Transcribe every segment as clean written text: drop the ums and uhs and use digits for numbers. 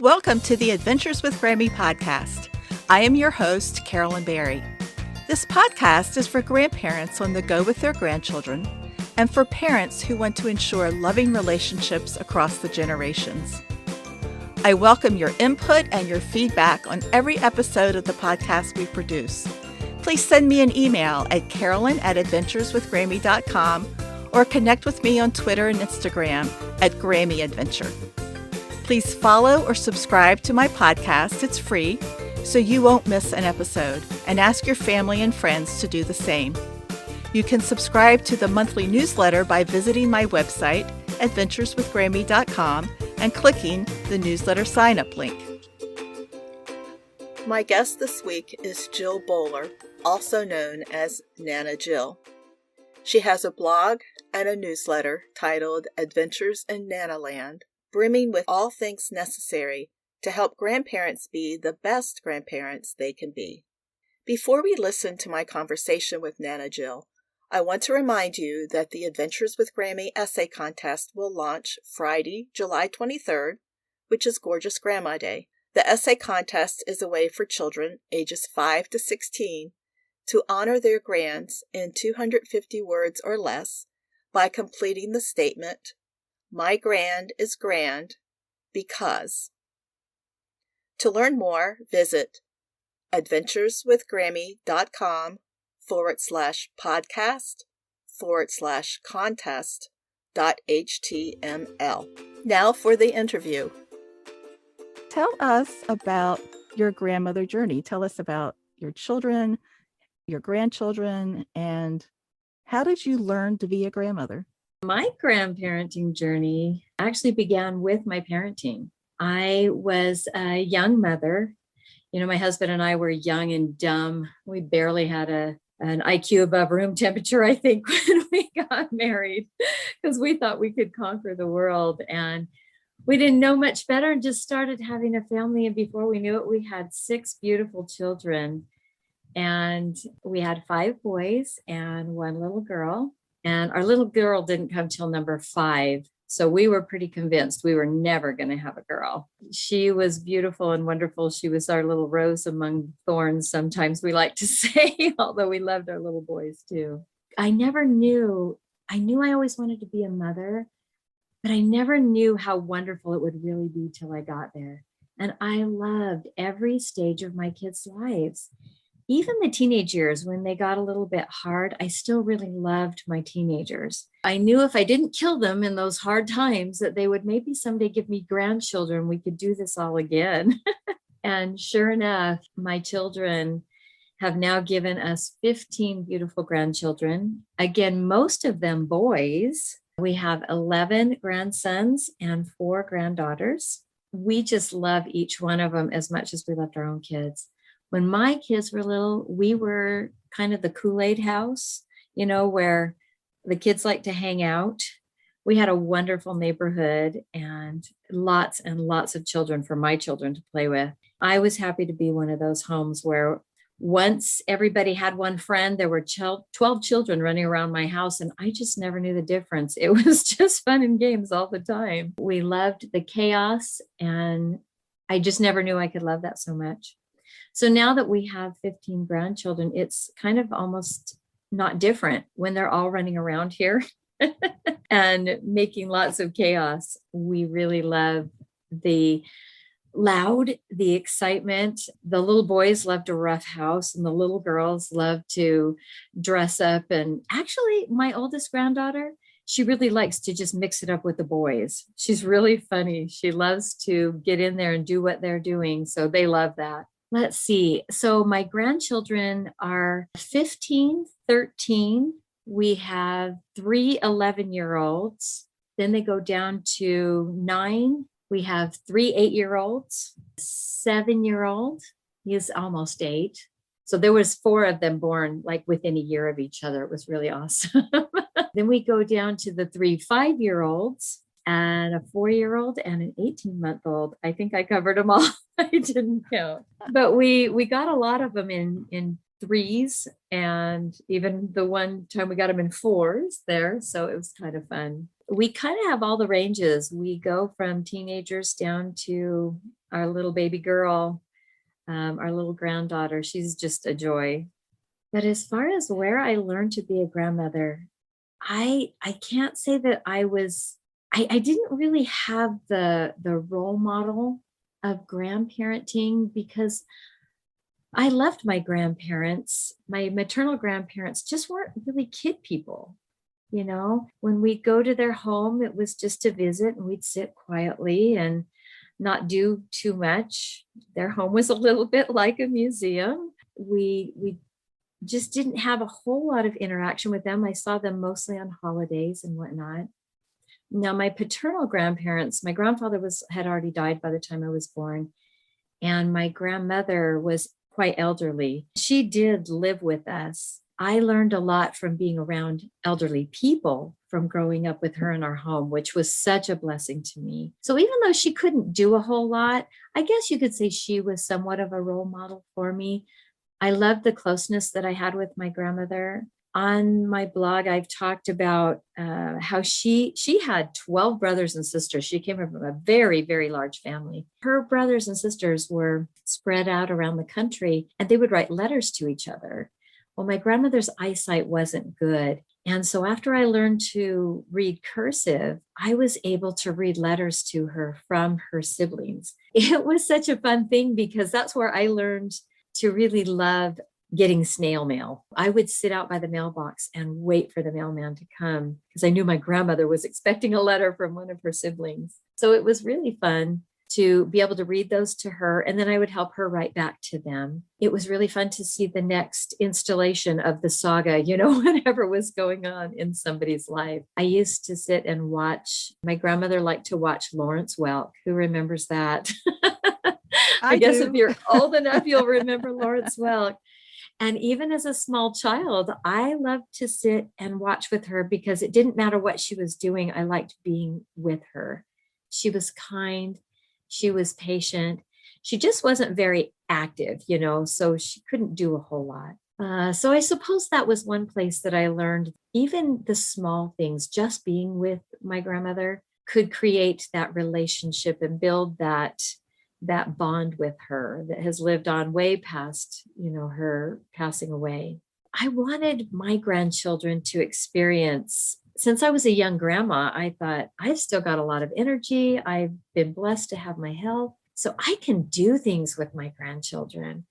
Welcome to the Adventures with Grammy podcast. I am your host, Carolyn Berry. This podcast is for grandparents on the go with their grandchildren and for parents who want to ensure loving relationships across the generations. I welcome your input and your feedback on every episode of the podcast we produce. Please send me an email at carolyn@adventureswithgrammy.com or connect with me on Twitter and Instagram at Grammy Adventure. Please follow or subscribe to my podcast. It's free, so you won't miss an episode, and ask your family and friends to do the same. You can subscribe to the monthly newsletter by visiting my website, adventureswithgrammy.com, and clicking the newsletter sign-up link. My guest this week is Jill Bowler, also known as Nana Jill. She has a blog and a newsletter titled Adventures in NanaLand, brimming with all things necessary to help grandparents be the best grandparents they can be. Before we listen to my conversation with Nana Jill, I want to remind you that the Adventures with Grammy essay contest will launch Friday, July 23rd, which is Gorgeous Grandma Day. The essay contest is a way for children ages 5 to 16 to honor their grands in 250 words or less by completing the statement, "My grand is grand because." To learn more, visit adventureswithgrammy.com/podcast/contest.html. Now for the interview. Tell us about your grandmother journey. Tell us about your children, your grandchildren, and how did you learn to be a grandmother? My grandparenting journey actually began with my parenting. I was a young mother. You know, my husband and I were young and dumb. We barely had an IQ above room temperature, I think, when we got married, because we thought we could conquer the world. And we didn't know much better and just started having a family. And before we knew it, we had 6 beautiful children. And we had 5 boys and 1 little girl. And our little girl didn't come till number 5. So we were pretty convinced we were never going to have a girl. She was beautiful and wonderful. She was our little rose among thorns, sometimes we like to say, although we loved our little boys too. I knew I always wanted to be a mother, but I never knew how wonderful it would really be till I got there. And I loved every stage of my kids' lives. Even the teenage years, when they got a little bit hard, I still really loved my teenagers. I knew if I didn't kill them in those hard times, that they would maybe someday give me grandchildren. We could do this all again. And sure enough, my children have now given us 15 beautiful grandchildren. Again, most of them boys. We have 11 grandsons and 4 granddaughters. We just love each one of them as much as we loved our own kids. When my kids were little, we were kind of the Kool-Aid house, you know, where the kids like to hang out. We had a wonderful neighborhood and lots of children for my children to play with. I was happy to be one of those homes where once everybody had one friend, there were 12 children running around my house, and I just never knew the difference. It was just fun and games all the time. We loved the chaos, and I just never knew I could love that so much. So now that we have 15 grandchildren, it's kind of almost not different when they're all running around here and making lots of chaos. We really love the loud, the excitement. The little boys love to rough house and the little girls love to dress up. And actually, my oldest granddaughter, she really likes to just mix it up with the boys. She's really funny. She loves to get in there and do what they're doing. So they love that. Let's see. So my grandchildren are 15, 13. We have 3 11-year-olds. Then they go down to 9. We have 3 8-year-olds, 7-year-old. He's almost 8. So there was 4 of them born like within a year of each other. It was really awesome. Then we go down to the 3 5-year-olds. And a 4-year-old and an 18-month-old. I think I covered them all. I didn't count. But we got a lot of them in 3s, and even the one time we got them in 4s there. So it was kind of fun. We kind of have all the ranges. We go from teenagers down to our little baby girl, our little granddaughter. She's just a joy. But as far as where I learned to be a grandmother, I can't say that I didn't really have the role model of grandparenting because I loved my grandparents. My maternal grandparents just weren't really kid people. You know, when we'd go to their home, it was just to visit and we'd sit quietly and not do too much. Their home was a little bit like a museum. We just didn't have a whole lot of interaction with them. I saw them mostly on holidays and whatnot. Now, my paternal grandparents, my grandfather had already died by the time I was born, and my grandmother was quite elderly. She did live with us. I learned a lot from being around elderly people from growing up with her in our home, which was such a blessing to me. So even though she couldn't do a whole lot, I guess you could say she was somewhat of a role model for me. I loved the closeness that I had with my grandmother. On my blog, I've talked about how she had 12 brothers and sisters. She came from a very, very large family. Her brothers and sisters were spread out around the country, and they would write letters to each other. Well, my grandmother's eyesight wasn't good. And so after I learned to read cursive, I was able to read letters to her from her siblings. It was such a fun thing because that's where I learned to really love getting snail mail. I would sit out by the mailbox and wait for the mailman to come because I knew my grandmother was expecting a letter from one of her siblings. So it was really fun to be able to read those to her, and then I would help her write back to them. It was really fun to see the next installation of the saga, whatever was going on in somebody's life. I used to sit and watch. My grandmother liked to watch Lawrence Welk. Who remembers that? I guess if you're old enough, you'll remember Lawrence Welk. And even as a small child, I loved to sit and watch with her because it didn't matter what she was doing. I liked being with her. She was kind. She was patient. She just wasn't very active, so she couldn't do a whole lot. So I suppose that was one place that I learned even the small things, just being with my grandmother could create that relationship and build that bond with her that has lived on way past, her passing away. I wanted my grandchildren to experience, since I was a young grandma, I thought I've still got a lot of energy. I've been blessed to have my health, so I can do things with my grandchildren.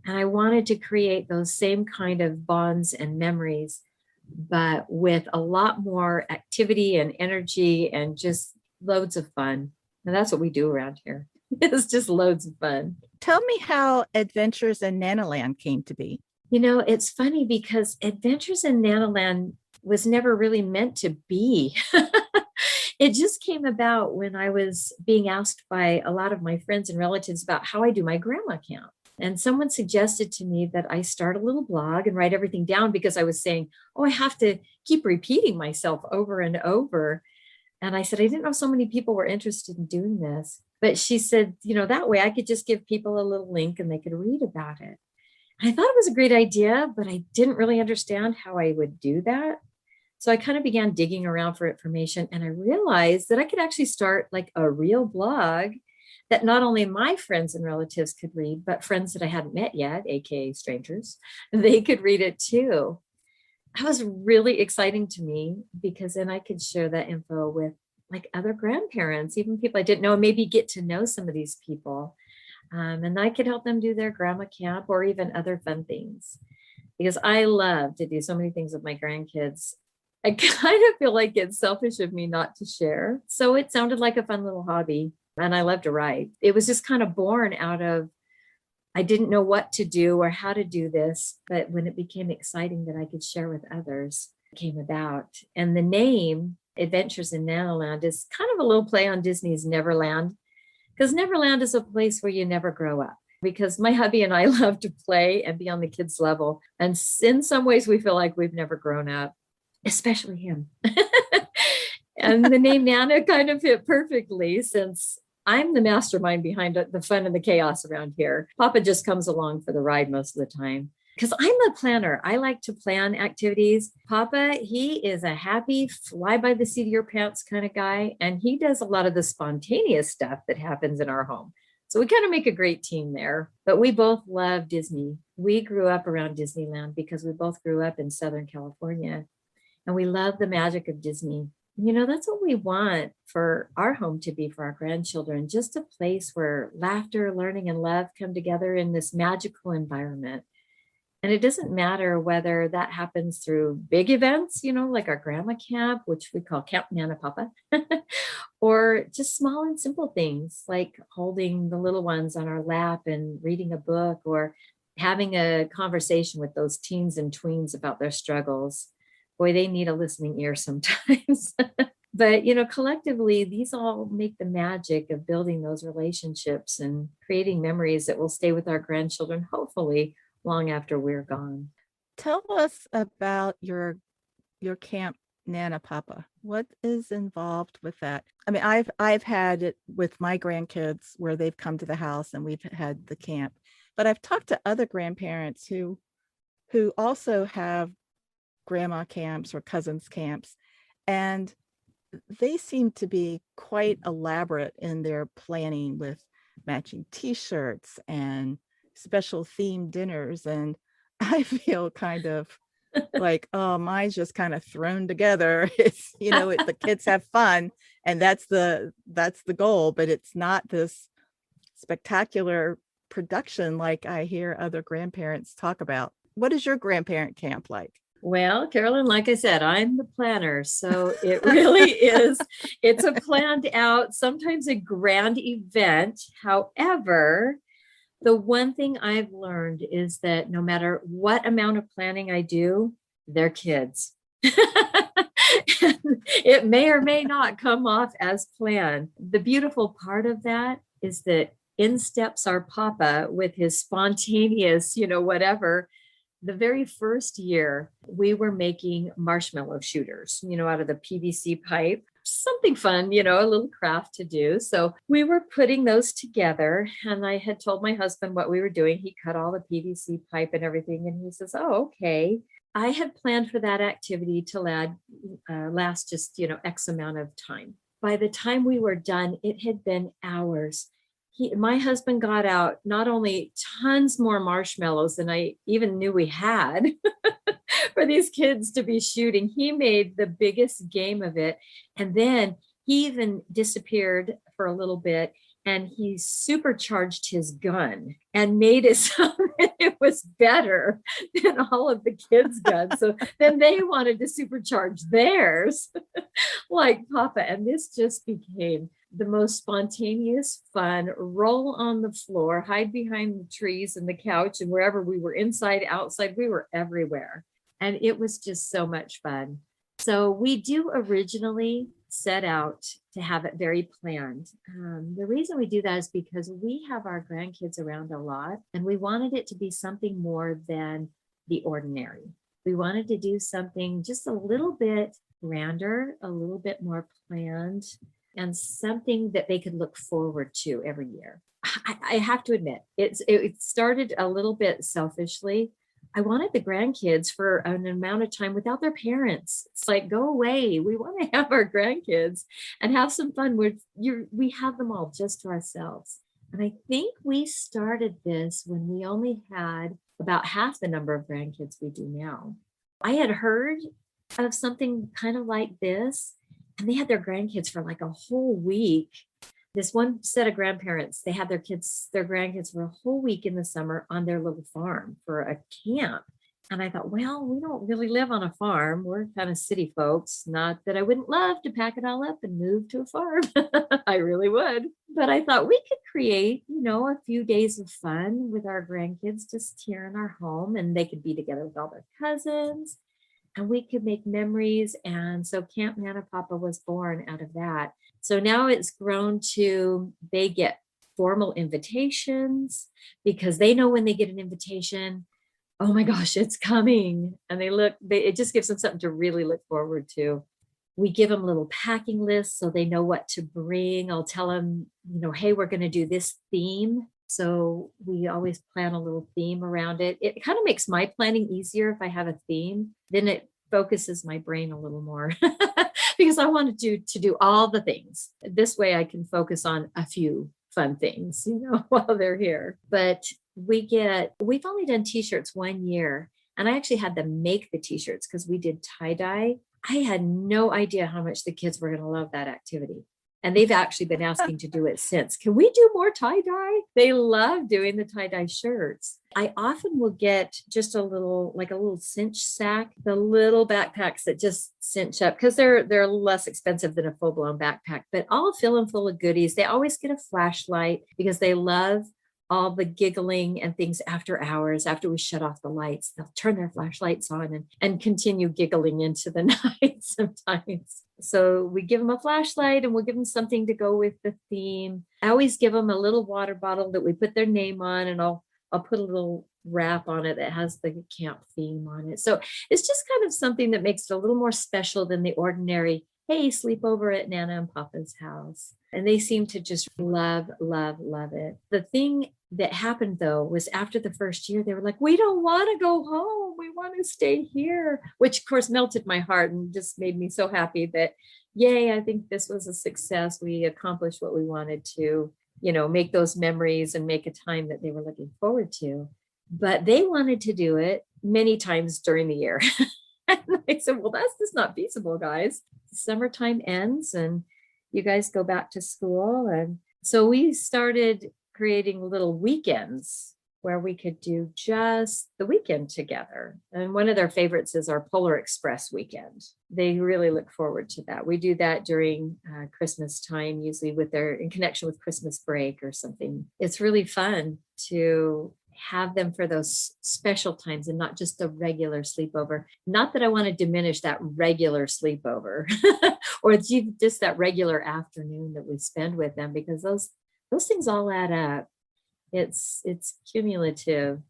And I wanted to create those same kind of bonds and memories, but with a lot more activity and energy and just loads of fun. And that's what we do around here. It's just loads of fun. Tell me how Adventures in NanaLand came to be. It's funny because Adventures in NanaLand was never really meant to be. It just came about when I was being asked by a lot of my friends and relatives about how I do my grandma count. And someone suggested to me that I start a little blog and write everything down because I was saying, I have to keep repeating myself over and over. And I said, I didn't know so many people were interested in doing this. But she said, that way I could just give people a little link and they could read about it. And I thought it was a great idea, but I didn't really understand how I would do that. So I kind of began digging around for information, and I realized that I could actually start like a real blog that not only my friends and relatives could read, but friends that I hadn't met yet, aka strangers, they could read it too. That was really exciting to me because then I could share that info with like other grandparents, even people I didn't know, maybe get to know some of these people. And I could help them do their grandma camp or even other fun things because I love to do so many things with my grandkids. I kind of feel like it's selfish of me not to share. So it sounded like a fun little hobby, and I love to write. It was just kind of born out of, I didn't know what to do or how to do this, but when it became exciting that I could share with others, it came about. And the name Adventures in NanaLand is kind of a little play on Disney's Neverland, because Neverland is a place where you never grow up. Because my hubby and I love to play and be on the kids' level. And in some ways, we feel like we've never grown up, especially him. And the name Nana kind of fit perfectly since I'm the mastermind behind the fun and the chaos around here. Papa just comes along for the ride most of the time. Because I'm a planner. I like to plan activities. Papa, he is a happy, fly by the seat of your pants kind of guy. And he does a lot of the spontaneous stuff that happens in our home. So we kind of make a great team there, but we both love Disney. We grew up around Disneyland because we both grew up in Southern California, and we love the magic of Disney. That's what we want for our home to be for our grandchildren, just a place where laughter, learning, and love come together in this magical environment. And it doesn't matter whether that happens through big events, like our grandma camp, which we call Camp Nana Papa, or just small and simple things like holding the little ones on our lap and reading a book, or having a conversation with those teens and tweens about their struggles. Boy, they need a listening ear sometimes. But, collectively, these all make the magic of building those relationships and creating memories that will stay with our grandchildren, hopefully long after we're gone. Tell us about your camp Nana Papa. What is involved with that? I mean, I've had it with my grandkids where they've come to the house and we've had the camp, but I've talked to other grandparents who also have grandma camps or cousins camps, and they seem to be quite elaborate in their planning with matching t-shirts and special themed dinners. And I feel kind of like, oh, mine's just kind of thrown together. It's, the kids have fun and that's the goal, but it's not this spectacular production like I hear other grandparents talk about. What is your grandparent camp like? Well, Carolyn, like I said, I'm the planner. So it really is. It's a planned out, sometimes a grand event. However, the one thing I've learned is that no matter what amount of planning I do, they're kids. It may or may not come off as planned. The beautiful part of that is that in steps our Papa with his spontaneous, whatever. The very first year, we were making marshmallow shooters, out of the PVC pipe. Something fun, a little craft to do. So we were putting those together, and I had told my husband what we were doing. He cut all the PVC pipe and everything, and he says, "Oh, okay." I had planned for that activity to last just, X amount of time. By the time we were done, it had been hours. My husband got out not only tons more marshmallows than I even knew we had for these kids to be shooting. He made the biggest game of it. And then he even disappeared for a little bit, and he supercharged his gun and made it so that it was better than all of the kids' guns. So then they wanted to supercharge theirs like Papa. And this just became the most spontaneous fun, roll on the floor, hide behind the trees and the couch and wherever we were, inside, outside, we were everywhere. And it was just so much fun. So we do originally set out to have it very planned. The reason we do that is because we have our grandkids around a lot, and we wanted it to be something more than the ordinary. We wanted to do something just a little bit grander, a little bit more planned, and something that they could look forward to every year. I have to admit, it started a little bit selfishly. I wanted the grandkids for an amount of time without their parents. It's like, go away. We want to have our grandkids and have some fun. We have them all just to ourselves. And I think we started this when we only had about half the number of grandkids we do now. I had heard of something kind of like this, and they had their grandkids for like a whole week. This one set of grandparents, they had their grandkids for a whole week in the summer on their little farm for a camp. And I thought, well, we don't really live on a farm. We're kind of city folks. Not that I wouldn't love to pack it all up and move to a farm. I really would. But I thought we could create, a few days of fun with our grandkids just here in our home, and they could be together with all their cousins, and we could make memories. And so Camp Nana Papa was born out of that. So now it's grown to, they get formal invitations because they know when they get an invitation, oh my gosh, it's coming. And it just gives them something to really look forward to. We give them little packing lists so they know what to bring. I'll tell them, hey, we're going to do this theme. So we always plan a little theme around it. It kind of makes my planning easier if I have a theme. Then it focuses my brain a little more because I wanted to do all the things. This way I can focus on a few fun things, while they're here. But we've only done t-shirts 1 year. And I actually had them make the t-shirts because we did tie-dye. I had no idea how much the kids were going to love that activity. And they've actually been asking to do it since. Can we do more tie-dye? They love doing the tie-dye shirts. I often will get just a little cinch sack, the little backpacks that just cinch up because they're less expensive than a full-blown backpack, but I'll fill them full of goodies. They always get a flashlight because they love all the giggling and things after hours, after we shut off the lights. They'll turn their flashlights on and continue giggling into the night sometimes. So we give them a flashlight and we'll give them something to go with the theme. I always give them a little water bottle that we put their name on, and I'll put a little wrap on it that has the camp theme on it. So it's just kind of something that makes it a little more special than the ordinary, hey, sleep over at Nana and Papa's house. And they seem to just love, love, love it. The thing that happened though was after the first year, they were like, we don't want to go home. We want to stay here, which of course melted my heart and just made me so happy that, yay, I think this was a success. We accomplished what we wanted to, make those memories and make a time that they were looking forward to. But they wanted to do it many times during the year. And I said, well, that's just not feasible, guys. Summertime ends and you guys go back to school. And so we started creating little weekends where we could do just the weekend together. And one of their favorites is our Polar Express weekend. They really look forward to that. We do that during Christmas time, usually in connection with Christmas break or something. It's really fun to have them for those special times and not just a regular sleepover. Not that I want to diminish that regular sleepover or just that regular afternoon that we spend with them, because those things all add up. It's cumulative,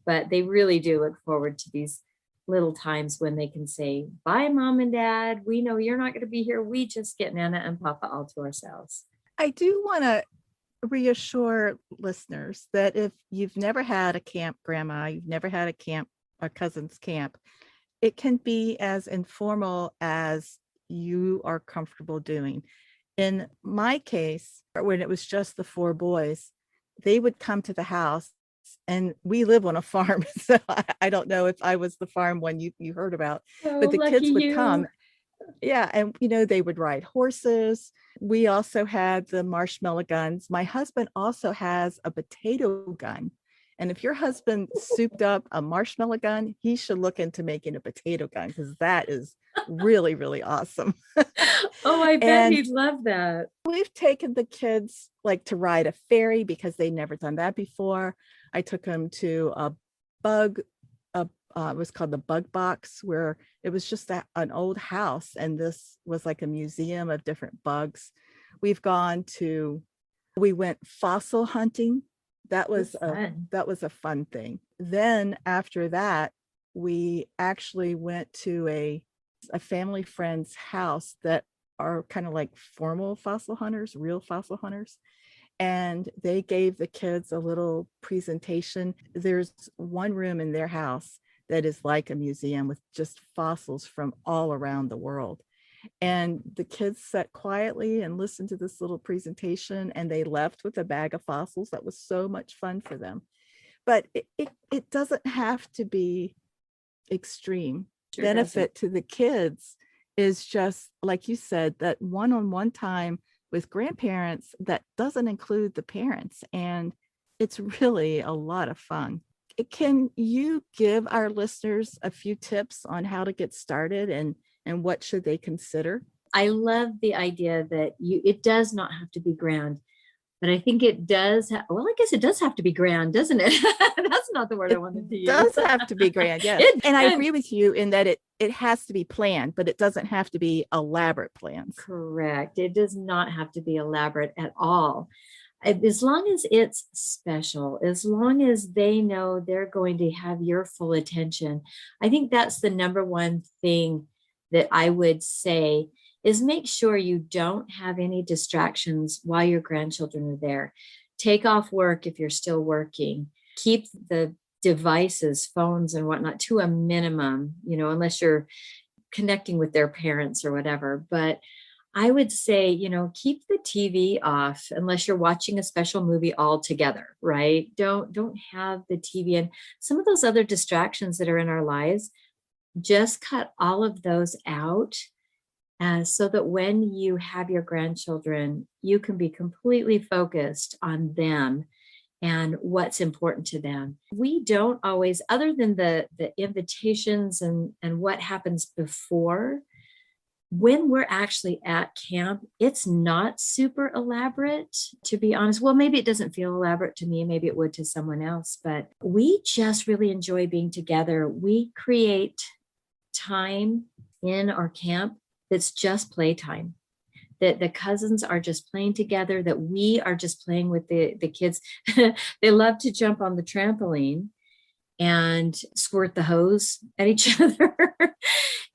but they really do look forward to these little times when they can say, bye, Mom and Dad. We know you're not going to be here. We just get Nana and Papa all to ourselves. I do want to reassure listeners that if you've never had a camp grandma, you've never had a cousin's camp, it can be as informal as you are comfortable doing. In my case, when it was just the 4 boys, they would come to the house, and we live on a farm. So I don't know if I was the farm one you heard about, but the kids would come. Yeah. And, they would ride horses. We also had the marshmallow guns. My husband also has a potato gun. And if your husband souped up a marshmallow gun, he should look into making a potato gun, because that is really, really awesome. Oh, I bet he'd love that. We've taken the kids to ride a ferry because they'd never done that before. I took them to it was called the Bug Box, where it was just an old house, and this was like a museum of different bugs. We went fossil hunting. That was a fun thing. Then after that, we actually went to a family friend's house that are kind of like formal fossil hunters, real fossil hunters. And they gave the kids a little presentation. There's one room in their house that is like a museum with just fossils from all around the world. And the kids sat quietly and listened to this little presentation, and they left with a bag of fossils. That was so much fun for them. But it doesn't have to be extreme. Sure benefit doesn't. To the kids is just, like you said, that one-on-one time with grandparents that doesn't include the parents. And it's really a lot of fun. Can you give our listeners a few tips on how to get started and what should they consider? I love the idea that it does not have to be grand, but I think it does. I guess it does have to be grand, doesn't it? That's not the word I wanted to use. It does have to be grand, yes. And I agree with you in that it has to be planned, but it doesn't have to be elaborate plans. Correct. It does not have to be elaborate at all. As long as it's special, as long as they know they're going to have your full attention, I think that's the number one thing that I would say is make sure you don't have any distractions while your grandchildren are there. Take off work if you're still working. Keep the devices, phones and whatnot, to a minimum, unless you're connecting with their parents or whatever. But I would say, keep the TV off unless you're watching a special movie all together, right? Don't have the TV and some of those other distractions that are in our lives. Just cut all of those out, so that when you have your grandchildren, you can be completely focused on them and what's important to them. We don't always, other than the invitations and what happens before, when we're actually at camp, it's not super elaborate, to be honest. Well, maybe it doesn't feel elaborate to me, maybe it would to someone else, but we just really enjoy being together. We create time in our camp that's just playtime, that the cousins are just playing together, that we are just playing with the kids. They love to jump on the trampoline and squirt the hose at each other.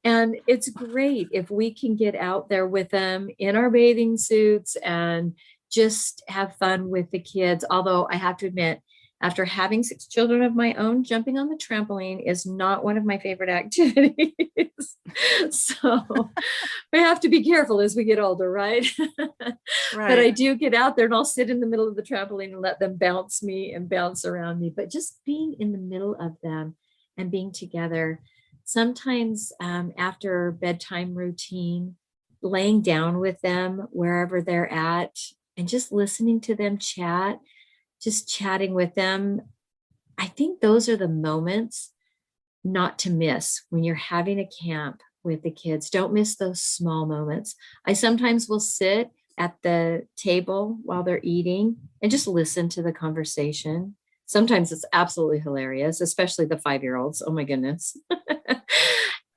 And it's great if we can get out there with them in our bathing suits and just have fun with the kids. Although I have to admit, after having 6 children of my own, jumping on the trampoline is not one of my favorite activities. So we have to be careful as we get older, right? But I do get out there and I'll sit in the middle of the trampoline and let them bounce me and bounce around me. But just being in the middle of them and being together, sometimes after bedtime routine, laying down with them wherever they're at and just listening to them chat, just chatting with them. I think those are the moments not to miss when you're having a camp with the kids. Don't miss those small moments. I sometimes will sit at the table while they're eating and just listen to the conversation. Sometimes it's absolutely hilarious, especially the 5-year-olds. Oh my goodness.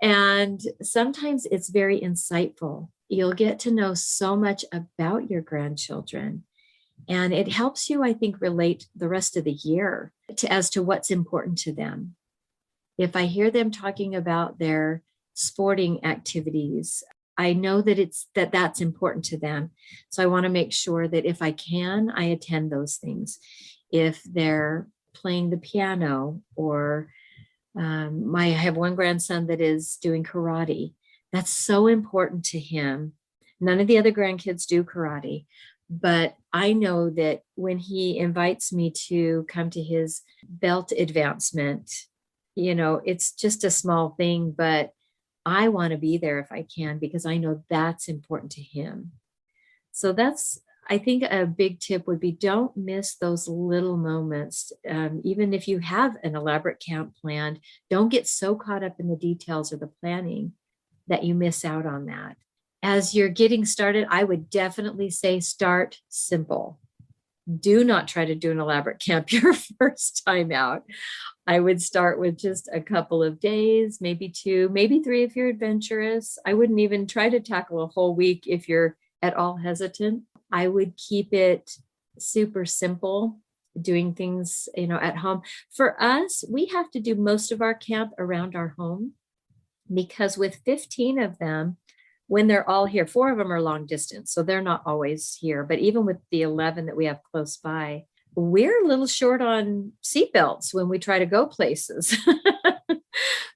And sometimes it's very insightful. You'll get to know so much about your grandchildren. And it helps you, I think, relate the rest of the year as to what's important to them. If I hear them talking about their sporting activities, I know that that's important to them. So I want to make sure that if I can, I attend those things. If they're playing the piano or I have one grandson that is doing karate. That's so important to him. None of the other grandkids do karate, but I know that when he invites me to come to his belt advancement, it's just a small thing, but I want to be there if I can, because I know that's important to him. So that's, I think a big tip would be don't miss those little moments. Even if you have an elaborate camp planned, don't get so caught up in the details or the planning that you miss out on that. As you're getting started, I would definitely say start simple. Do not try to do an elaborate camp your first time out. I would start with just a couple of days, maybe 2, maybe 3 if you're adventurous. I wouldn't even try to tackle a whole week if you're at all hesitant. I would keep it super simple, doing things, at home. For us, we have to do most of our camp around our home because with 15 of them, when they're all here, 4 of them are long distance, so they're not always here. But even with the 11 that we have close by, we're a little short on seatbelts when we try to go places.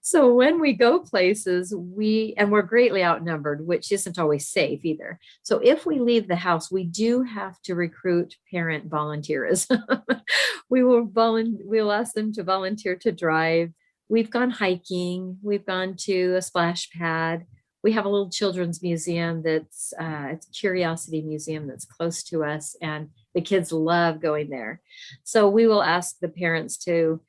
So when we go places, we're greatly outnumbered, which isn't always safe either. So if we leave the house, we do have to recruit parent volunteerism. We'll ask them to volunteer to drive. We've gone hiking. We've gone to a splash pad. We have a little children's museum it's a curiosity museum that's close to us, and the kids love going there. So we will ask the parents to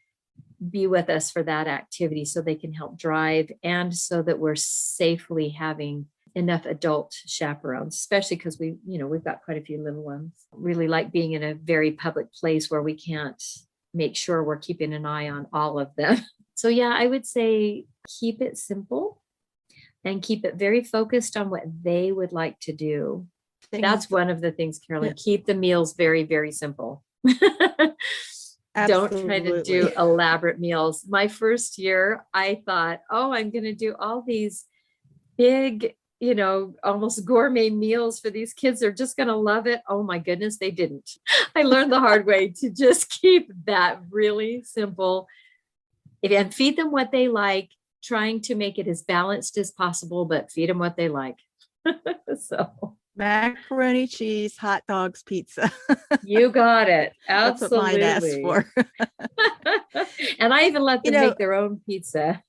be with us for that activity so they can help drive and so that we're safely having enough adult chaperones, especially because we've got quite a few little ones. Really like being in a very public place where we can't make sure we're keeping an eye on all of them. So yeah, I would say keep it simple and keep it very focused on what they would like to do. That's one of the things, Carolyn. Yeah. Keep the meals very, very simple. Don't try to do elaborate meals. My first year, I thought, I'm going to do all these big, almost gourmet meals for these kids. They're just going to love it. Oh my goodness, they didn't. I learned the hard way to just keep that really simple and feed them what they like, trying to make it as balanced as possible, but feed them what they like. So Macaroni, cheese, hot dogs, pizza. you got it. That's what mine asks Absolutely. for. And I even let You them know, make their own pizza.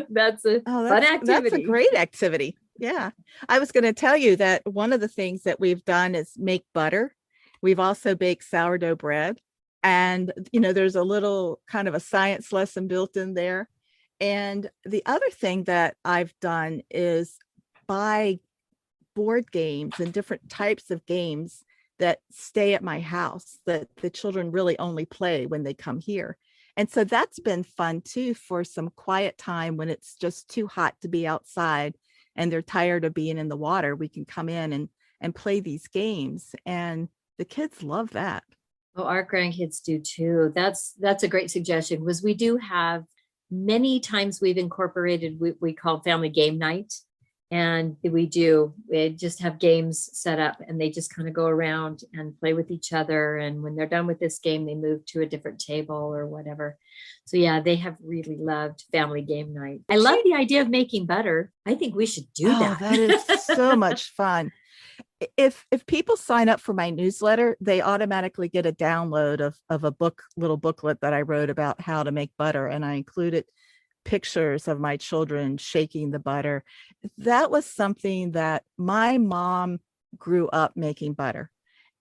That's a oh, fun that's a activity. great activity. Yeah. I was going to tell you that one of the things that we've done is make butter. We've also baked sourdough bread. And, there's a little kind of a science lesson built in there. And the other thing that I've done is buy board games and different types of games that stay at my house that the children really only play when they come here. And so that's been fun too, for some quiet time when it's just too hot to be outside and they're tired of being in the water. We can come in and play these games, and the kids love that. Oh, our grandkids do too. That's a great suggestion, because we do have many times we've incorporated what we call family game night. And we just have games set up, and they just kind of go around and play with each other. And when they're done with this game, they move to a different table or whatever. So yeah, they have really loved family game night. I love the idea of making butter. I think we should do that. That is so much fun. If people sign up for my newsletter, they automatically get a download of a little booklet that I wrote about how to make butter. And I included pictures of my children shaking the butter. That was something that my mom grew up making butter,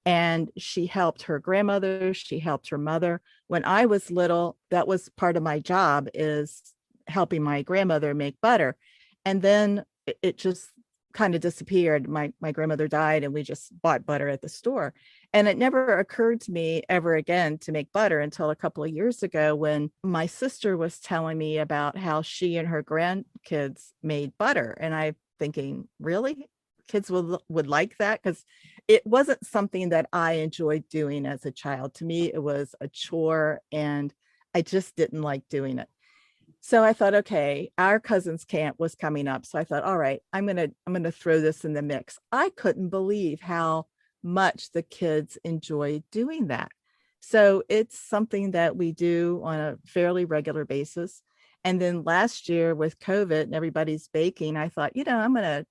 and she helped her grandmother. She helped her mother. When I was little, that was part of my job, is helping my grandmother make butter. And then it just kind of disappeared. My grandmother died, and we just bought butter at the store. And it never occurred to me ever again to make butter until a couple of years ago, when my sister was telling me about how she and her grandkids made butter. And I'm thinking, really? Kids would like that? Because it wasn't something that I enjoyed doing as a child. To me, it was a chore, and I just didn't like doing it. So I thought, okay, our cousin's camp was coming up. So I thought, all right, I'm gonna throw this in the mix. I couldn't believe how much the kids enjoy doing that. So it's something that we do on a fairly regular basis. And then last year with COVID and everybody's baking, I thought, I'm gonna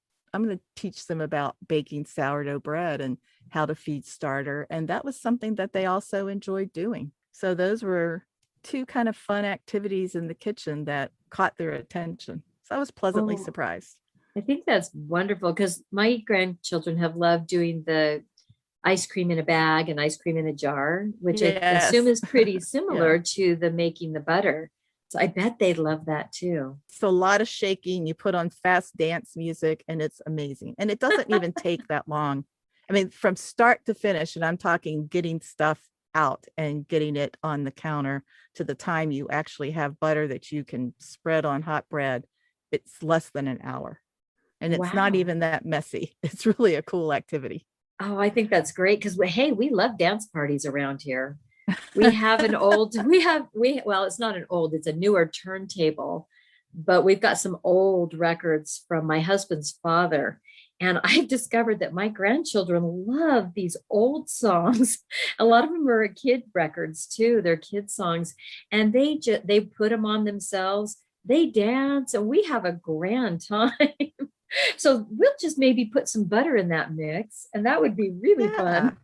teach them about baking sourdough bread and how to feed starter. And that was something that they also enjoyed doing. So those were two kind of fun activities in the kitchen that caught their attention. So I was pleasantly Oh, surprised. I think that's wonderful, because my grandchildren have loved doing the ice cream in a bag and ice cream in a jar, which I assume Yes. is pretty Yeah. similar to the making the butter. So I bet they love that too. So a lot of shaking, you put on fast dance music, and it's amazing. And it doesn't even take that long. I mean, from start to finish, and I'm talking getting stuff out and getting it on the counter to the time you actually have butter that you can spread on hot bread, it's less than an hour. And it's not Wow. even that messy. It's really a cool activity. Oh, I think that's great, because hey, we love dance parties around here. We have an old, well, it's not an old, it's a newer turntable, but we've got some old records from my husband's father. And I've discovered that my grandchildren love these old songs. A lot of them are kid records too. They're kid songs, and they put them on themselves. They dance, and we have a grand time. So we'll just maybe put some butter in that mix, and that would be really Yeah, fun.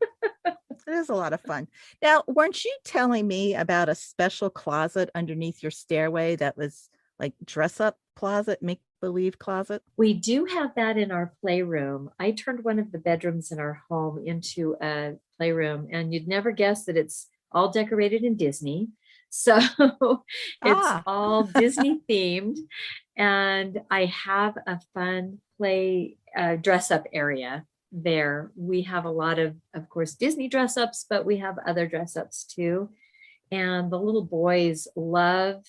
it is a lot of fun. Now, weren't you telling me about a special closet underneath your stairway that was like dress up closet, make believe closet? We do have that in our playroom. I turned one of the bedrooms in our home into a playroom, and you'd never guess that it's all decorated in Disney. So it's Ah, all Disney themed. And I have a fun play dress up area there. We have a lot of course, Disney dress ups, but we have other dress ups too. And the little boys love,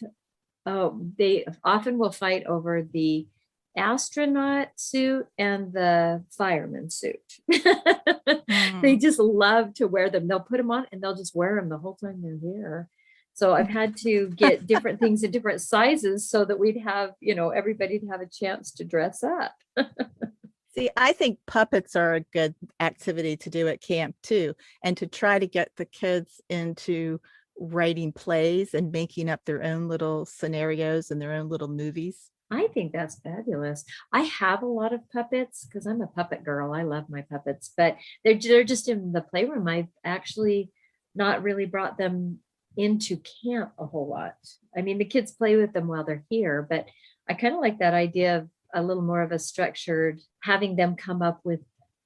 oh, they often will fight over the astronaut suit and the fireman suit. They hmm. just love to wear them. They'll put them on and they'll just wear them the whole time they're here. So I've had to get different things in different sizes so that we'd have, everybody to have a chance to dress up. See, I think puppets are a good activity to do at camp too, and to try to get the kids into writing plays and making up their own little scenarios and their own little movies. I think that's fabulous. I have a lot of puppets because I'm a puppet girl. I love my puppets, but they're just in the playroom. I've actually not really brought them into camp a whole lot. I mean, the kids play with them while they're here, but I kind of like that idea of a little more of a structured, having them come up with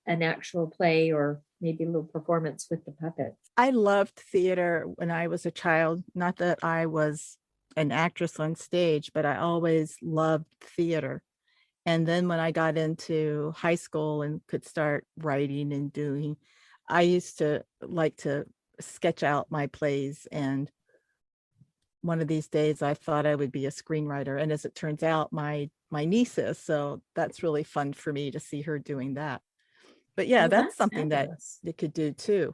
an actual play or maybe a little performance with the puppets. I loved theater when I was a child. Not that I was an actress on stage, but I always loved theater. And then when I got into high school and could start writing and doing, I used to like to sketch out my plays. And one of these days I thought I would be a screenwriter. And as it turns out, my niece is. So that's really fun for me to see her doing that. But yeah, Oh, that's that's something that fabulous. they could do too.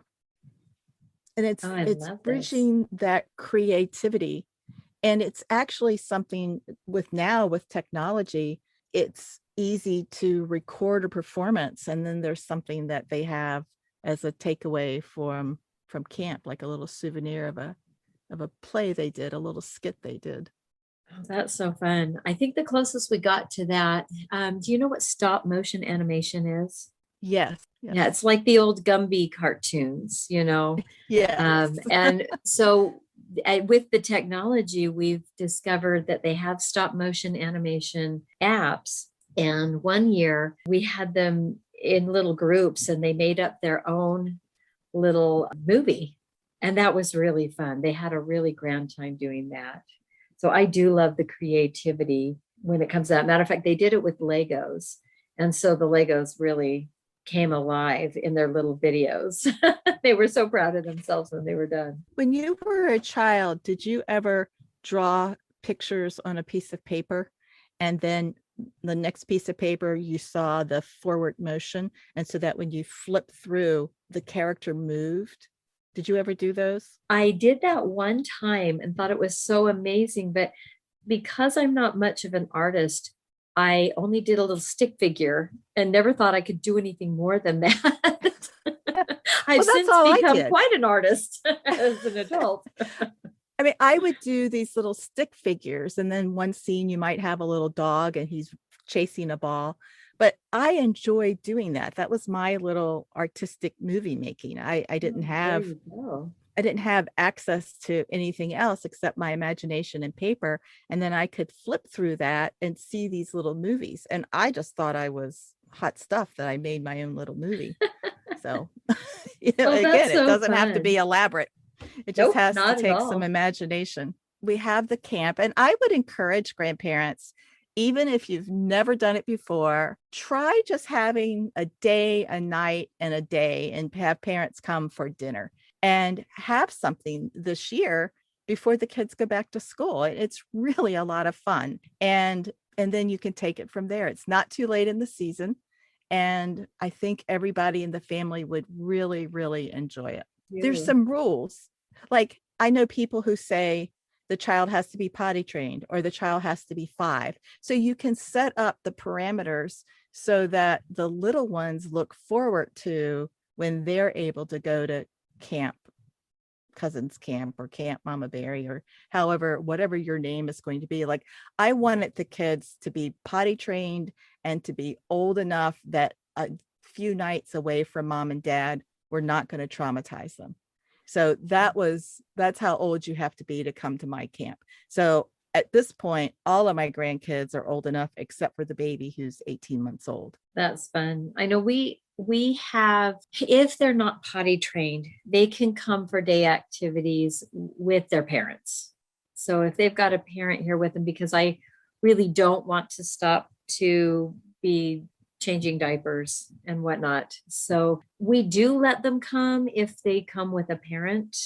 And Oh, I it's love this. bridging that creativity. And it's actually something with technology, it's easy to record a performance. And then there's something that they have as a takeaway from camp, like a little souvenir of a play they did, a little skit they did. Oh, that's so fun. I think the closest we got to that. Do you know what stop motion animation is? Yes, Yeah, yes, it's like the old Gumby cartoons, you know. yes. And so with the technology, we've discovered that they have stop motion animation apps. And one year we had them in little groups and they made up their own little movie. And that was really fun. They had a really grand time doing that. So I do love the creativity when it comes to that. Matter of fact, they did it with Legos. And so the Legos really came alive in their little videos. They were so proud of themselves when they were done. When you were a child, did you ever draw pictures on a piece of paper and then the next piece of paper you saw the forward motion, and so that when you flip through, the character moved? Did you ever do those? I did that one time and thought it was so amazing, but because I'm not much of an artist, I only did a little stick figure and never thought I could do anything more than that. I've Well, that's since all I become did. quite an artist as an adult. I mean, I would do these little stick figures, and then one scene you might have a little dog and he's chasing a ball. But I enjoyed doing that. That was my little artistic movie making. I didn't There have you go. I didn't have access to anything else except my imagination and paper. And then I could flip through that and see these little movies. And I just thought I was hot stuff that I made my own little movie. So, Oh, that's again, it so doesn't have to be fun. elaborate. It just Nope, has to not at take some all. imagination. We have the camp, and I would encourage grandparents, even if you've never done it before, try just having a day, a night, and a day, and have parents come for dinner and have something this year before the kids go back to school. It's really a lot of fun. And then you can take it from there. It's not too late in the season. And I think everybody in the family would really, really enjoy it. There's You. some rules. Like, I know people who say the child has to be potty trained or the child has to be 5. So you can set up the parameters so that the little ones look forward to when they're able to go to camp, Cousins Camp or Camp Mama Berry, or however, whatever your name is going to be. Like, I wanted the kids to be potty trained and to be old enough that a few nights away from mom and dad were not going to traumatize them. So that's how old you have to be to come to my camp. So at this point, all of my grandkids are old enough except for the baby who's 18 months old. That's fun. I know we have, if they're not potty trained, they can come for day activities with their parents. So if they've got a parent here with them, because I really don't want to stop to be changing diapers and whatnot. So we do let them come if they come with a parent.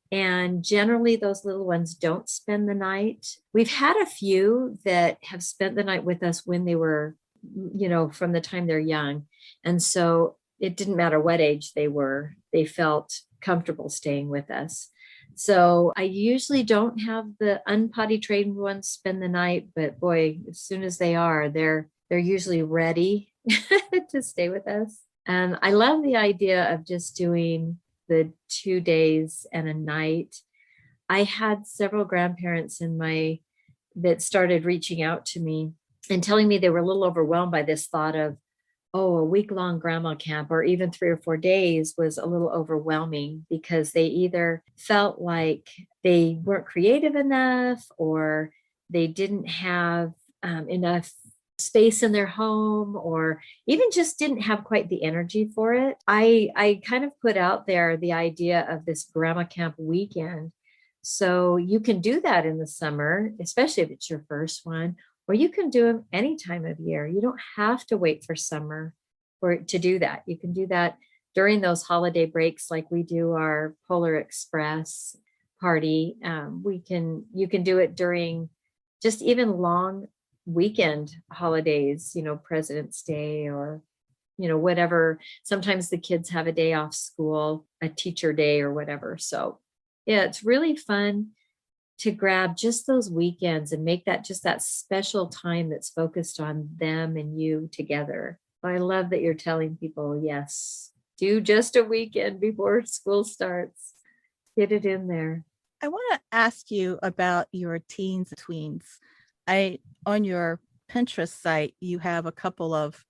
And generally, those little ones don't spend the night. We've had a few that have spent the night with us when they were, from the time they're young. And so it didn't matter what age they were, they felt comfortable staying with us. So I usually don't have the unpotty trained ones spend the night, but boy, as soon as they are, they're usually ready to stay with us. And I love the idea of just doing the 2 days and a night. I had several grandparents in my that started reaching out to me and telling me they were a little overwhelmed by this thought of, oh, a week-long grandma camp or even 3 or 4 days was a little overwhelming because they either felt like they weren't creative enough or they didn't have enough space in their home or even just didn't have quite the energy for it. I kind of put out there the idea of this grandma camp weekend. So you can do that in the summer, especially if it's your first one, or you can do them any time of year. You don't have to wait for summer to do that. You can do that during those holiday breaks, like we do our Polar Express party. You can do it during just even long weekend holidays, President's Day or, whatever. Sometimes the kids have a day off school, a teacher day or whatever. So yeah, it's really fun to grab just those weekends and make that just that special time that's focused on them and you together. I love that you're telling people, yes, do just a weekend before school starts. Get it in there. I want to ask you about your teens and tweens. On your Pinterest site, you have a couple of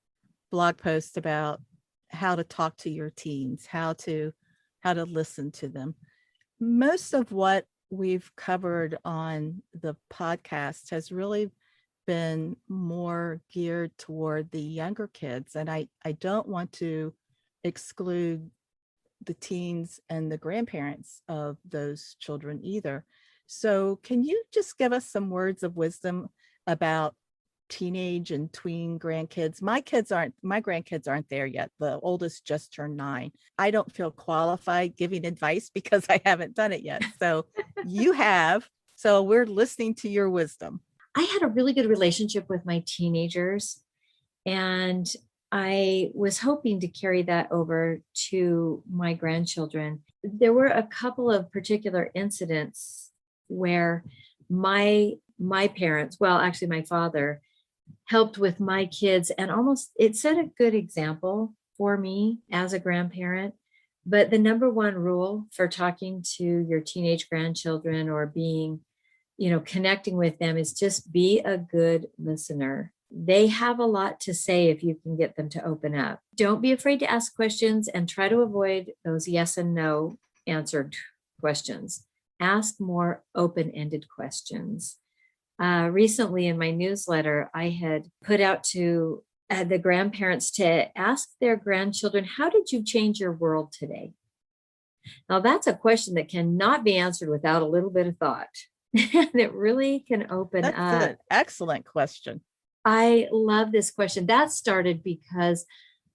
blog posts about how to talk to your teens, how to listen to them. Most of what we've covered on the podcast has really been more geared toward the younger kids. And I don't want to exclude the teens and the grandparents of those children either. So can you just give us some words of wisdom about teenage and tween grandkids? My grandkids aren't there yet. The oldest just turned 9. I don't feel qualified giving advice because I haven't done it yet. So you have, so we're listening to your wisdom. I had a really good relationship with my teenagers, and I was hoping to carry that over to my grandchildren. There were a couple of particular incidents where my parents, well, actually my father, helped with my kids, and it set a good example for me as a grandparent. But the number one rule for talking to your teenage grandchildren or being, connecting with them is just be a good listener. They have a lot to say if you can get them to open up. Don't be afraid to ask questions and try to avoid those yes and no answered questions. Ask more open-ended questions. Recently in my newsletter, I had put out to the grandparents to ask their grandchildren, how did you change your world today? Now, that's a question that cannot be answered without a little bit of thought. And it really can open up. That's an excellent question. I love this question. That started because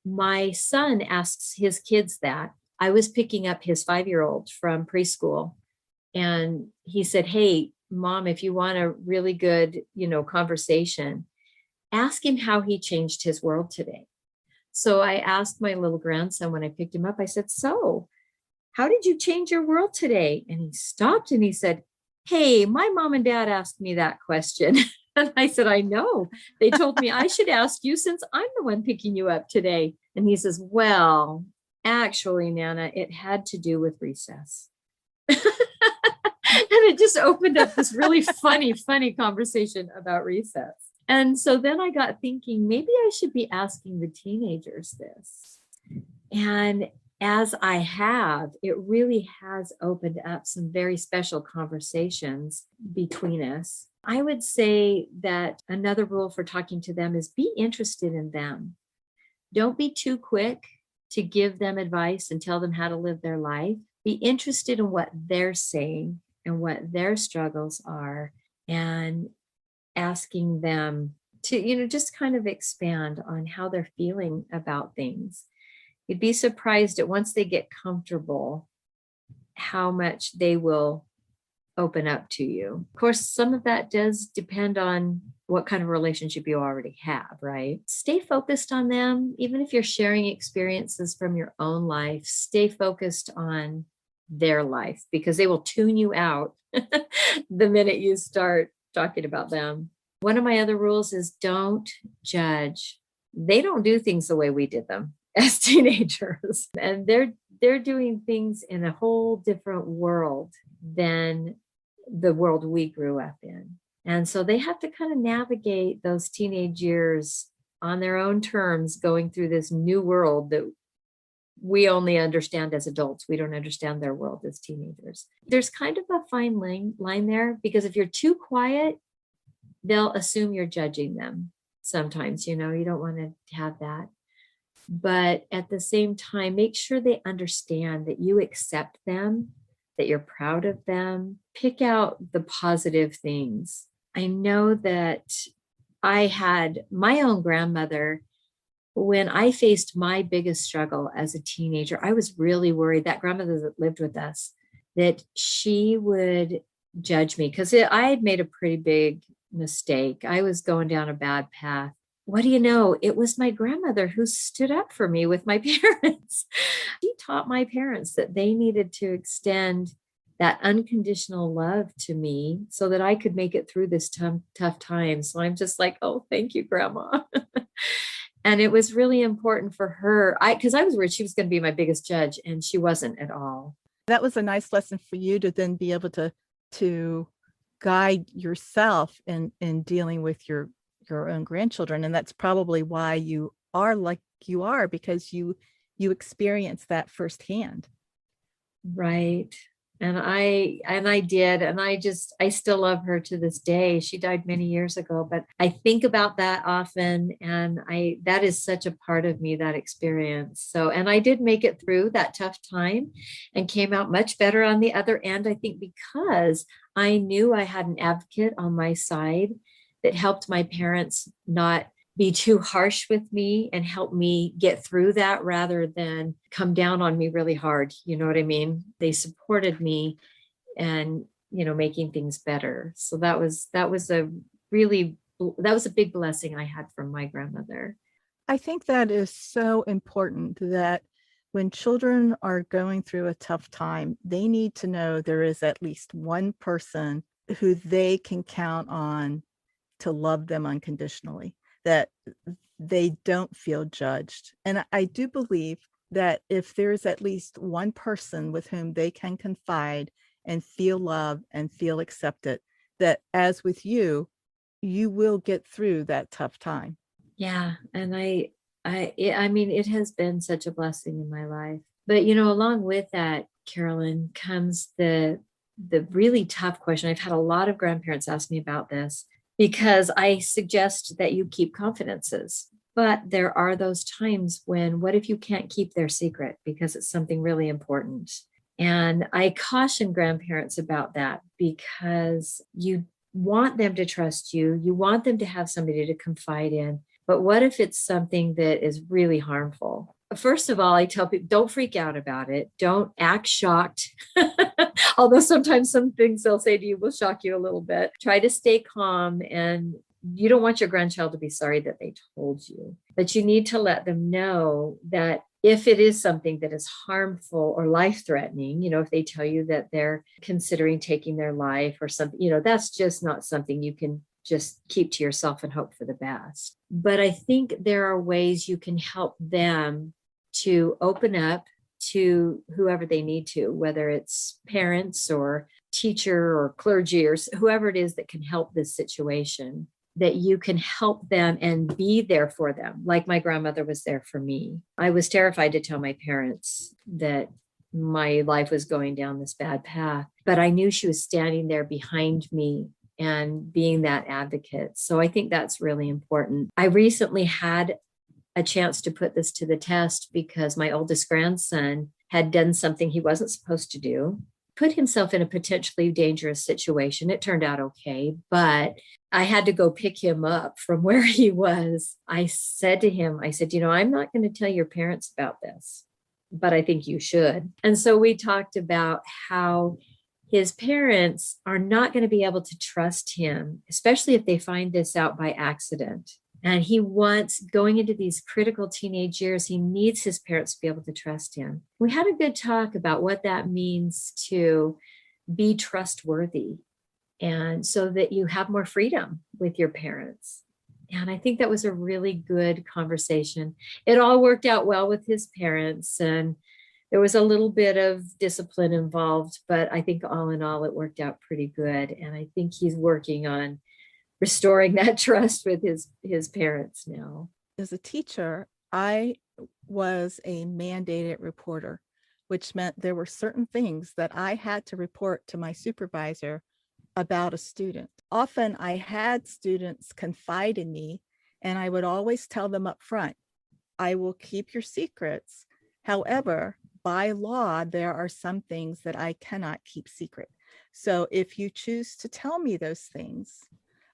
my son asks his kids that. I was picking up his 5-year-old from preschool, and he said, hey, Mom, if you want a really good, conversation, ask him how he changed his world today. So I asked my little grandson when I picked him up, I said, so how did you change your world today? And he stopped and he said, hey, my mom and dad asked me that question. And I said, I know. They told me I should ask you since I'm the one picking you up today. And he says, well, actually, Nana, it had to do with recess. And it just opened up this really funny conversation about recess. And so then I got thinking, maybe I should be asking the teenagers this. And as I have, it really has opened up some very special conversations between us. I would say that another rule for talking to them is be interested in them. Don't be too quick to give them advice and tell them how to live their life. Be interested in what they're saying and what their struggles are, and asking them to, just kind of expand on how they're feeling about things. You'd be surprised at once they get comfortable, how much they will open up to you. Of course, some of that does depend on what kind of relationship you already have, right? Stay focused on them. Even if you're sharing experiences from your own life, stay focused on their life, because they will tune you out the minute you start talking about them. One of my other rules is don't judge. They don't do things the way we did them as teenagers, and they're doing things in a whole different world than the world we grew up in. And so they have to kind of navigate those teenage years on their own terms, going through this new world that we only understand as adults. We don't understand their world as teenagers. There's kind of a fine line there, because if you're too quiet, they'll assume you're judging them. Sometimes, you don't want to have that. But at the same time, make sure they understand that you accept them, that you're proud of them. Pick out the positive things. I know that I had my own grandmother. When I faced my biggest struggle as a teenager, I was really worried, that grandmother that lived with us, that she would judge me, because I had made a pretty big mistake. I was going down a bad path. What do you know? It was my grandmother who stood up for me with my parents. She taught my parents that they needed to extend that unconditional love to me so that I could make it through this tough time. So I'm just like, oh, thank you, Grandma. And it was really important for her, because I was worried she was going to be my biggest judge, and she wasn't at all. That was a nice lesson for you to then be able to guide yourself in dealing with your own grandchildren. And that's probably why you are like you are, because you experienced that firsthand. Right. And I did. And I still love her to this day. She died many years ago, but I think about that often. And that is such a part of me, that experience. So, and I did make it through that tough time and came out much better on the other end, I think, because I knew I had an advocate on my side that helped my parents not be too harsh with me and help me get through that, rather than come down on me really hard. You know what I mean? They supported me and, making things better. So that was a big blessing I had from my grandmother. I think that is so important, that when children are going through a tough time, they need to know there is at least one person who they can count on to love them unconditionally, that they don't feel judged. And I do believe that if there's at least one person with whom they can confide and feel love and feel accepted, that as with you will get through that tough time. Yeah. And I mean, it has been such a blessing in my life. But, along with that, Carolyn, comes the really tough question. I've had a lot of grandparents ask me about this, because I suggest that you keep confidences. But there are those times when, what if you can't keep their secret because it's something really important? And I caution grandparents about that, because you want them to trust you. You want them to have somebody to confide in. But what if it's something that is really harmful? First of all, I tell people, don't freak out about it. Don't act shocked. Although sometimes some things they'll say to you will shock you a little bit. Try to stay calm, and you don't want your grandchild to be sorry that they told you. But you need to let them know that if it is something that is harmful or life-threatening, if they tell you that they're considering taking their life or something, that's just not something you can just keep to yourself and hope for the best. But I think there are ways you can help them to open up to whoever they need to, whether it's parents or teacher or clergy or whoever it is that can help this situation, that you can help them and be there for them. Like my grandmother was there for me. I was terrified to tell my parents that my life was going down this bad path, but I knew she was standing there behind me and being that advocate. So I think that's really important. I recently had a chance to put this to the test, because my oldest grandson had done something he wasn't supposed to do, put himself in a potentially dangerous situation. It turned out okay, but I had to go pick him up from where he was. I said to him, I'm not going to tell your parents about this, but I think you should. And so we talked about how his parents are not going to be able to trust him, especially if they find this out by accident. And he wants, going into these critical teenage years, he needs his parents to be able to trust him. We had a good talk about what that means to be trustworthy, and so that you have more freedom with your parents. And I think that was a really good conversation. It all worked out well with his parents. And There was a little bit of discipline involved, but I think all in all, it worked out pretty good. And I think he's working on restoring that trust with his parents now. As a teacher, I was a mandated reporter, which meant there were certain things that I had to report to my supervisor about a student. Often I had students confide in me, and I would always tell them up front, I will keep your secrets. However, by law, there are some things that I cannot keep secret. So if you choose to tell me those things,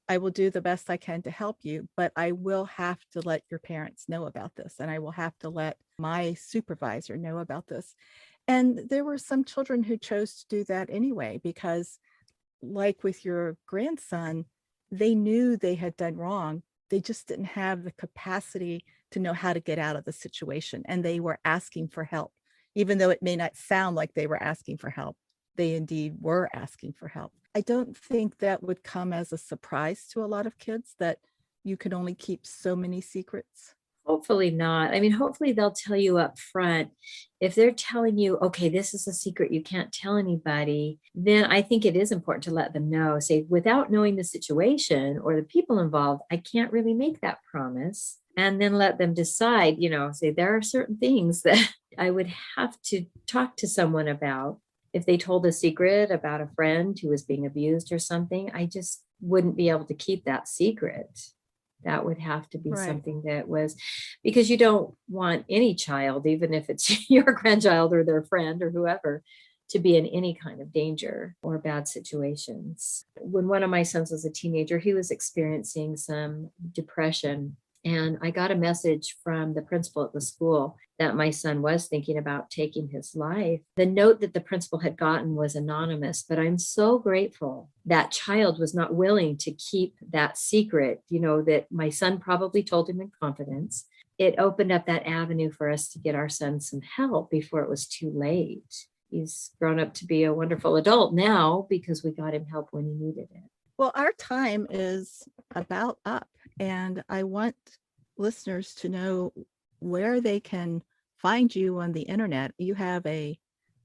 I will do the best I can to help you, but I will have to let your parents know about this, and I will have to let my supervisor know about this. And there were some children who chose to do that anyway, because like with your grandson, they knew they had done wrong. They just didn't have the capacity to know how to get out of the situation. And they were asking for help, even though it may not sound like they were asking for help. They indeed were asking for help. I don't think that would come as a surprise to a lot of kids that you can only keep so many secrets. Hopefully not. I mean, hopefully they'll tell you up front. If they're telling you, okay, this is a secret, you can't tell anybody, then I think it is important to let them know. Say, without knowing the situation or the people involved, I can't really make that promise. And then let them decide, say there are certain things that I would have to talk to someone about. If they told a secret about a friend who was being abused or something, I just wouldn't be able to keep that secret. That would have to be something that was, because you don't want any child, even if it's your grandchild or their friend or whoever, to be in any kind of danger or bad situations. When one of my sons was a teenager, he was experiencing some depression. And I got a message from the principal at the school that my son was thinking about taking his life. The note that the principal had gotten was anonymous, but I'm so grateful that child was not willing to keep that secret, that my son probably told him in confidence. It opened up that avenue for us to get our son some help before it was too late. He's grown up to be a wonderful adult now because we got him help when he needed it. Well, our time is about up, and I want listeners to know where they can find you on the internet. You have a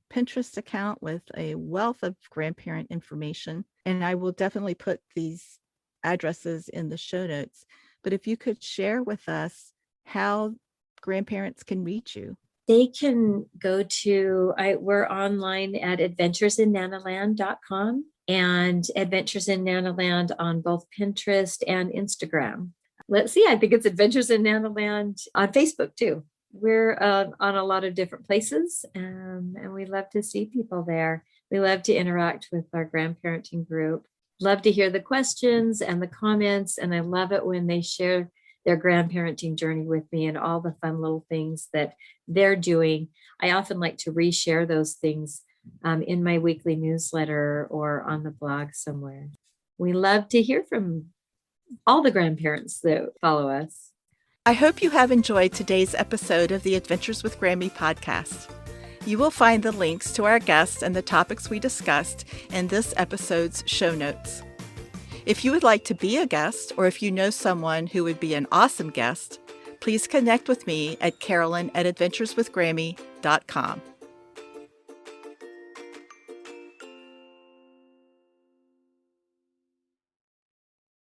Pinterest account with a wealth of grandparent information, and I will definitely put these addresses in the show notes. But if you could share with us how grandparents can reach you. They can go to, we're online at adventuresinnanaland.com and Adventures in NanaLand on both Pinterest and Instagram. Let's see, I think it's Adventures in NanaLand on Facebook too. We're on a lot of different places, and we love to see people there. We love to interact with our grandparenting group. Love to hear the questions and the comments, and I love it when they share their grandparenting journey with me and all the fun little things that they're doing. I often like to reshare those things in my weekly newsletter or on the blog somewhere. We love to hear from all the grandparents that follow us. I hope you have enjoyed today's episode of the Adventures with Grammy podcast. You will find the links to our guests and the topics we discussed in this episode's show notes. If you would like to be a guest, or if you know someone who would be an awesome guest, please connect with me at Carolyn@adventureswithgrammy.com.